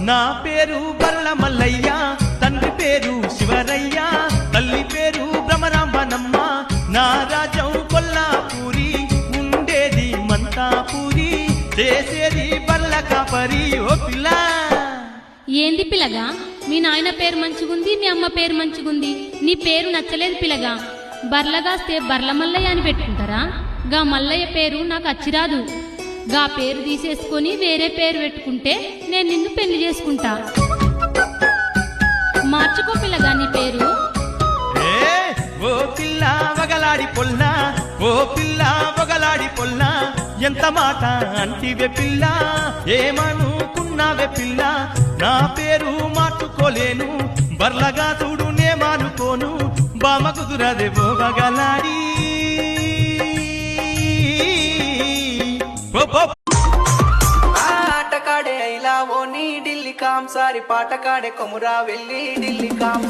నా పేరు బర్ల మల్లయ్య, తండ్రి పేరు శివరయ్య, తల్లి పేరు భ్రమరాంబనమ్మ, నా రాజం కొల్లాపూరి, ఉండేది మంతాపూరి, చేసేది బర్ల కాపరి. ఓ పిల్ల ఏంది పిల్లగా, మీ నాయన పేరు మంచిగుంది, మీ అమ్మ పేరు మంచిగుంది, నీ పేరు నచ్చలేదు పిల్లగా. బర్లగాస్తే బర్ల మల్లయ్య అని పెట్టుకుంటారా? గా మల్లయ్య పేరు నాకు అచ్చిరాదు. గా పేరు తీసేసుకొని వేరే పేరు పెట్టుకుంటే నేను నిన్ను పెళ్లి చేసుకుంటా. మార్చుకో పిల్లగా నీ పేరు. ఓ పిల్ల వగలాడి పొల్లా, ఓ పిల్ల వగలాడి పొల్లా, ఎంత మాట అంటివే పిల్ల, ఏమనుకున్నావే పిల్ల, నా పేరు మార్చుకోలేను, బర్లగా చూడు నే మానుకోను, బామ కుదురదే ఓ వగలాడి. ఆటకాడే ఐలా ఓ నీ ఢిల్లీ కామ్, సారి పాటకాడే కొమురా వెళ్ళి ఢిల్లీ కామ్.